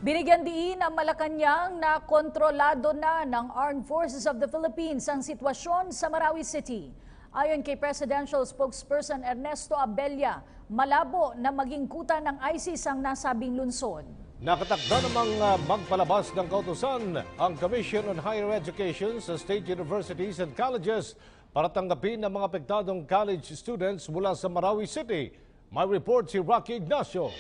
Binigyan diin ang Malacanang na kontrolado na ng Armed Forces of the Philippines ang sitwasyon sa Marawi City. Ayon kay Presidential Spokesperson Ernesto Abella, malabo na maging kuta ng ISIS ang nasabing lungsod. Nakatakda namang magpalabas ng kautusan ang Commission on Higher Education sa state universities and colleges para tanggapin ang mga apektadong college students mula sa Marawi City. May report si Rocky Ignacio.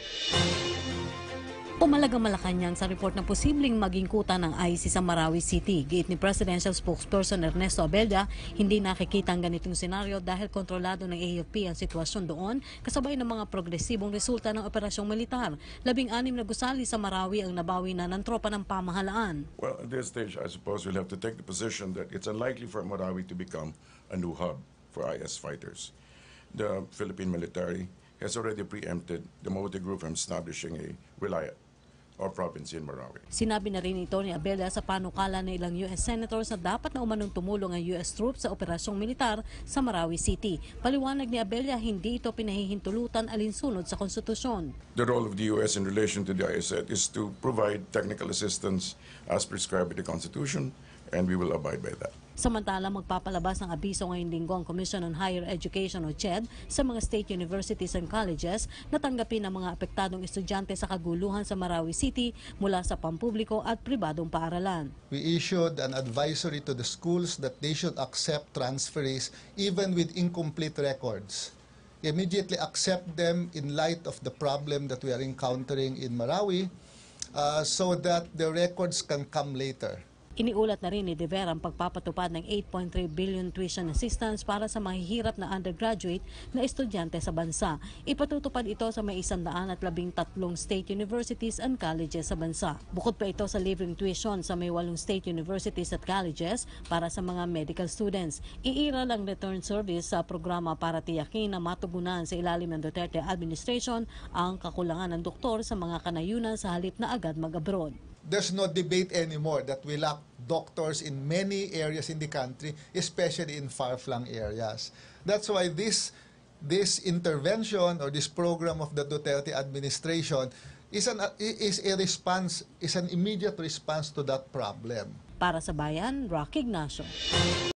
Pumalag ang Malacanang sa report na posibleng maging kuta ng ISIS sa Marawi City. Giit ni Presidential Spokesperson Ernesto Abella, hindi nakikita ang ganitong senaryo dahil kontrolado ng AFP ang sitwasyon doon kasabay ng mga progresibong resulta ng operasyong militar. 16 na gusali sa Marawi ang nabawi na ng tropa ng pamahalaan. Well, at this stage, I suppose we'll have to take the position that it's unlikely for Marawi to become a new hub for IS fighters. The Philippine military has already preempted the Maute group from establishing a wilayat or province in Marawi. Sinabi na rin ito ni Abella sa panukala ng ilang US senators na dapat na umanong tumulong ang US troops sa operasyong militar sa Marawi City. Paliwanag ni Abella, hindi ito pinahihintulutan alinsunod sa konstitusyon. The role of the US in relation to the ISET is to provide technical assistance as prescribed by the Constitution, and we will abide by that. Samantala, magpapalabas ng abiso ngayong linggo ang Commission on Higher Education o CHED sa mga state universities and colleges na tanggapin ang mga apektadong estudyante sa kaguluhan sa Marawi City mula sa pampubliko at pribadong paaralan. We issued an advisory to the schools that they should accept transferees even with incomplete records. Immediately accept them in light of the problem that we are encountering in Marawi so that the records can come later. Iniulat na rin ni De Vera ang pagpapatupad ng 8.3 billion tuition assistance para sa mahihirap na undergraduate na estudyante sa bansa. Ipatutupad ito sa may 113 state universities and colleges sa bansa. Bukod pa ito sa libreng tuition sa may 8 state universities at colleges para sa mga medical students. Iiral ang return service sa programa para tiyakin na matugunan sa ilalim ng Duterte administration ang kakulangan ng doktor sa mga kanayunan sa halip na agad mag-abroad. There's no debate anymore that we lack doctors in many areas in the country, especially in far-flung areas. That's why this intervention or this program of the Duterte administration is an immediate response to that problem. Para sa Bayan, Rocky Ignacio.